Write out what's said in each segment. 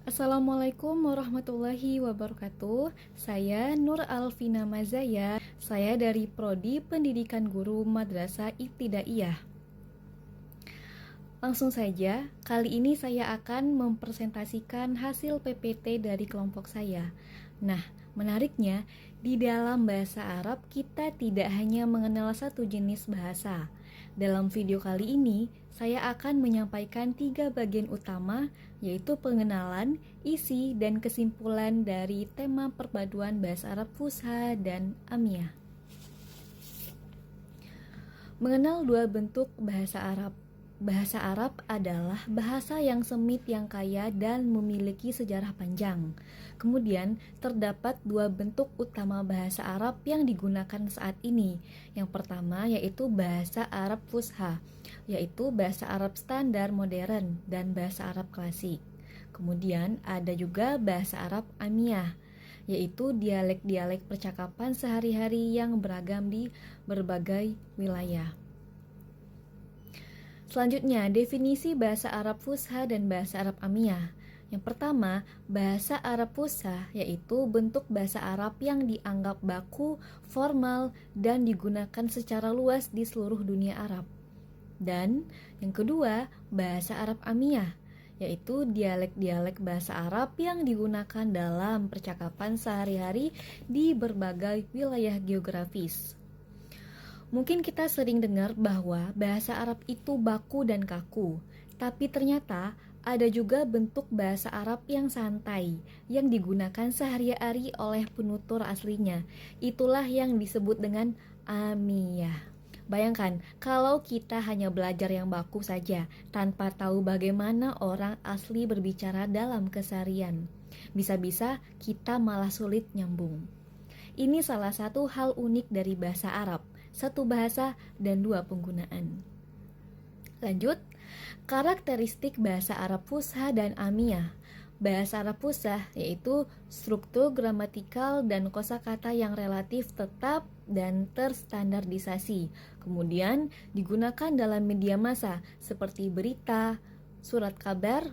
Assalamualaikum warahmatullahi wabarakatuh. Saya Nur Alvina Mazaya. Saya dari Prodi Pendidikan Guru Madrasah Ibtidaiyah. Langsung saja, kali ini saya akan mempresentasikan hasil PPT dari kelompok saya. Nah, menariknya, di dalam bahasa Arab kita tidak hanya mengenal satu jenis bahasa. Dalam video kali ini, saya akan menyampaikan 3 bagian utama, yaitu pengenalan, isi, dan kesimpulan dari tema perpaduan bahasa Arab Fusha dan Amiyah. Mengenal 2 bentuk bahasa Arab. Bahasa Arab adalah bahasa yang semit, yang kaya, dan memiliki sejarah panjang. Kemudian, terdapat 2 bentuk utama bahasa Arab yang digunakan saat ini. Yang pertama yaitu bahasa Arab Fusha, yaitu bahasa Arab standar modern dan bahasa Arab klasik. Kemudian, ada juga bahasa Arab Amiyah, yaitu dialek-dialek percakapan sehari-hari yang beragam di berbagai wilayah. Selanjutnya, definisi bahasa Arab Fusha dan bahasa Arab Amiyah. Yang pertama, bahasa Arab Fusha yaitu bentuk bahasa Arab yang dianggap baku, formal, dan digunakan secara luas di seluruh dunia Arab. Dan yang kedua, bahasa Arab Amiyah yaitu dialek-dialek bahasa Arab yang digunakan dalam percakapan sehari-hari di berbagai wilayah geografis. Mungkin kita sering dengar bahwa bahasa Arab itu baku dan kaku, tapi ternyata ada juga bentuk bahasa Arab yang santai, yang digunakan sehari-hari oleh penutur aslinya. Itulah yang disebut dengan amiyah. Bayangkan, kalau kita hanya belajar yang baku saja, tanpa tahu bagaimana orang asli berbicara dalam keseharian, bisa-bisa kita malah sulit nyambung. Ini salah satu hal unik dari bahasa Arab, satu bahasa dan 2 penggunaan. Lanjut, karakteristik bahasa Arab Fusha dan Amiyah. Bahasa Arab Fusha yaitu struktur gramatikal dan kosakata yang relatif tetap dan terstandardisasi. Kemudian digunakan dalam media massa seperti berita, surat kabar,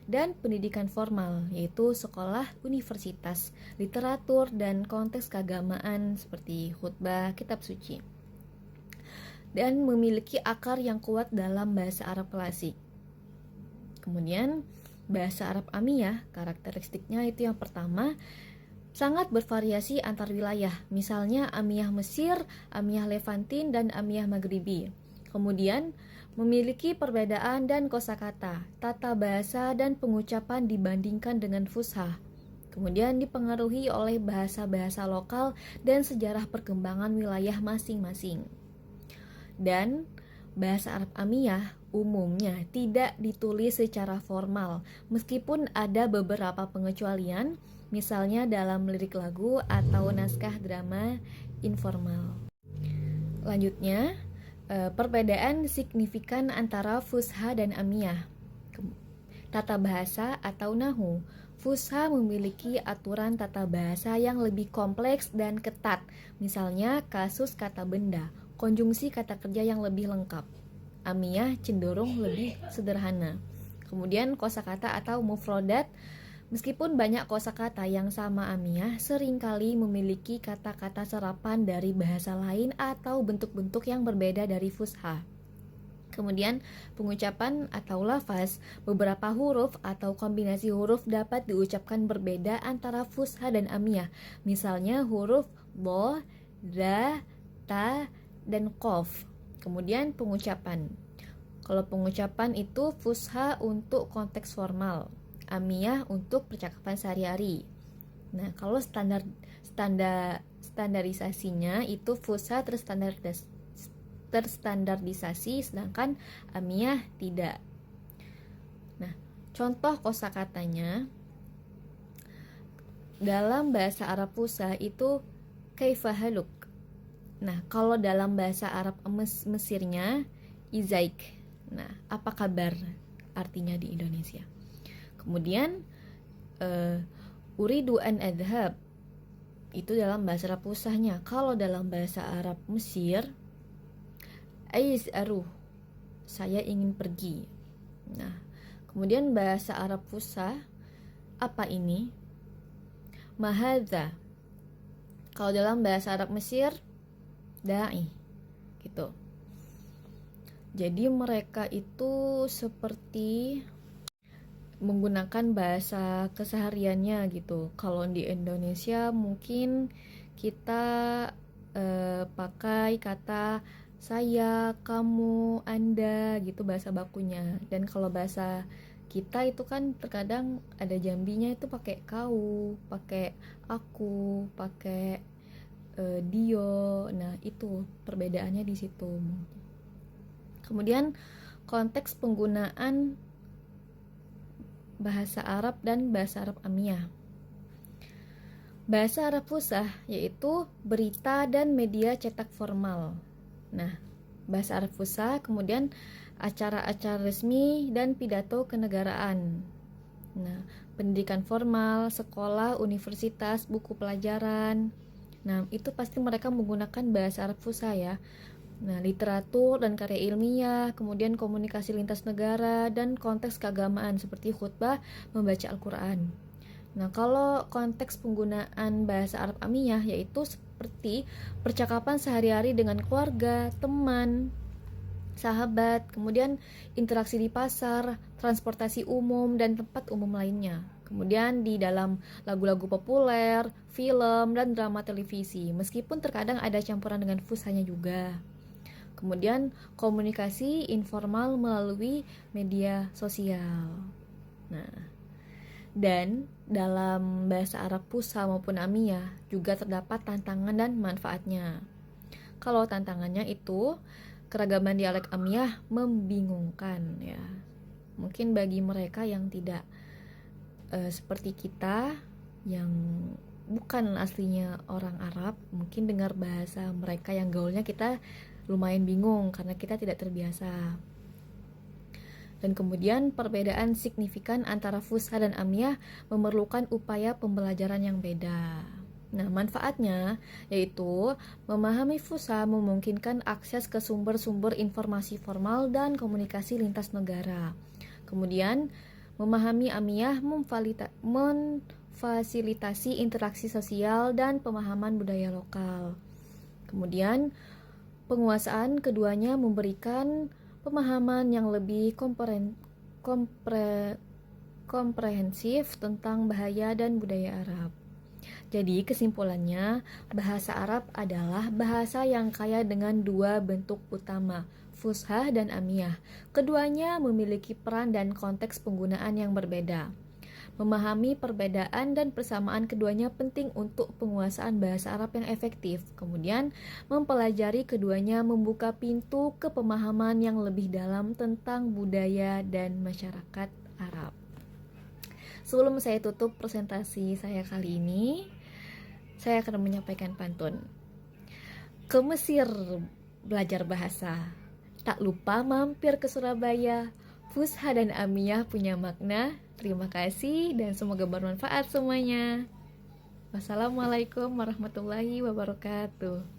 dan pendidikan formal, yaitu sekolah, universitas, literatur, dan konteks keagamaan seperti khutbah, kitab suci. Dan memiliki akar yang kuat dalam bahasa Arab klasik. Kemudian, bahasa Arab Amiyah, karakteristiknya itu yang pertama, sangat bervariasi antar wilayah. Misalnya Amiyah Mesir, Amiyah Levantin, dan Amiyah Maghribi. Kemudian, memiliki perbedaan dan kosakata, tata bahasa dan pengucapan dibandingkan dengan Fusha. Kemudian dipengaruhi oleh bahasa-bahasa lokal dan sejarah perkembangan wilayah masing-masing. Dan bahasa Arab Amiyah umumnya tidak ditulis secara formal, meskipun ada beberapa pengecualian, misalnya dalam lirik lagu atau naskah drama informal. Lanjutnya, perbedaan signifikan antara Fusha dan Amiyah. Tata bahasa atau nahu. Fusha memiliki aturan tata bahasa yang lebih kompleks dan ketat. Misalnya kasus kata benda, konjungsi kata kerja yang lebih lengkap. Amiyah cenderung lebih sederhana. Kemudian kosakata atau mufrodat. Meskipun banyak kosakata yang sama Amiyah, seringkali memiliki kata-kata serapan dari bahasa lain atau bentuk-bentuk yang berbeda dari Fusha. Kemudian pengucapan atau lafaz, beberapa huruf atau kombinasi huruf dapat diucapkan berbeda antara Fusha dan Amiyah. Misalnya huruf bo, da, ta, dan qof. Kemudian pengucapan. Kalau pengucapan itu Fusha untuk konteks formal, Amiyah untuk percakapan sehari-hari. Nah, kalau standarisasinya itu Fusha terstandardisasi, sedangkan Amiyah tidak. Nah, contoh kosakatanya dalam bahasa Arab Fusha itu kaifa haluk. Nah, kalau dalam bahasa Arab Mesirnya izaik. Nah, apa kabar artinya di Indonesia? Kemudian uridu an adhab itu dalam bahasa Arab Fushanya. Kalau dalam bahasa Arab Mesir aiz aruh, saya ingin pergi. Nah, kemudian bahasa Arab Fusha Apa ini? Mahadza. Kalau dalam bahasa Arab Mesir, da'i gitu. Jadi mereka itu seperti menggunakan bahasa kesehariannya gitu. Kalau di Indonesia mungkin kita pakai kata saya, kamu, anda gitu bahasa bakunya. Dan kalau bahasa kita itu kan terkadang ada jambinya itu pakai kau, pakai aku, pakai dio. Nah, itu perbedaannya di situ. Kemudian konteks penggunaan bahasa Arab dan bahasa Arab Amiyah. Bahasa Arab Fusah yaitu berita dan media cetak formal. Nah, bahasa Arab Fusah kemudian acara-acara resmi dan pidato kenegaraan. Nah, pendidikan formal, sekolah, universitas, buku pelajaran. Nah, itu pasti mereka menggunakan bahasa Arab Fusah ya. Nah, literatur dan karya ilmiah, kemudian komunikasi lintas negara, dan konteks keagamaan seperti khutbah, membaca Al-Quran. Nah, kalau konteks penggunaan bahasa Arab Amiyah yaitu seperti percakapan sehari-hari dengan keluarga, teman, sahabat, kemudian interaksi di pasar, transportasi umum, dan tempat umum lainnya. Kemudian di dalam lagu-lagu populer, film, dan drama televisi, meskipun terkadang ada campuran dengan fusahnya juga. Kemudian komunikasi informal melalui media sosial. Nah, dan dalam bahasa Arab Fusha maupun Amiyah juga terdapat tantangan dan manfaatnya. Kalau tantangannya itu keragaman dialek Amiyah membingungkan ya. Mungkin bagi mereka yang tidak seperti kita yang bukan aslinya orang Arab, mungkin dengar bahasa mereka yang gaulnya kita lumayan bingung karena kita tidak terbiasa. Dan kemudian perbedaan signifikan antara Fusha dan Amiyah memerlukan upaya pembelajaran yang beda. Nah, manfaatnya yaitu memahami Fusha memungkinkan akses ke sumber-sumber informasi formal dan komunikasi lintas negara. Kemudian memahami Amiyah memfasilitasi interaksi sosial dan pemahaman budaya lokal. Kemudian penguasaan keduanya memberikan pemahaman yang lebih komprehensif tentang bahaya dan budaya Arab. Jadi kesimpulannya, bahasa Arab adalah bahasa yang kaya dengan dua bentuk utama, Fusha dan Amiyah. Keduanya memiliki peran dan konteks penggunaan yang berbeda. Memahami perbedaan dan persamaan keduanya penting untuk penguasaan bahasa Arab yang efektif. Kemudian, mempelajari keduanya membuka pintu ke pemahaman yang lebih dalam tentang budaya dan masyarakat Arab. Sebelum saya tutup presentasi saya kali ini, saya akan menyampaikan pantun. Ke Mesir belajar bahasa, tak lupa mampir ke Surabaya. Fusha dan Amiyah punya makna. Terima kasih dan semoga bermanfaat semuanya. Wassalamualaikum warahmatullahi wabarakatuh.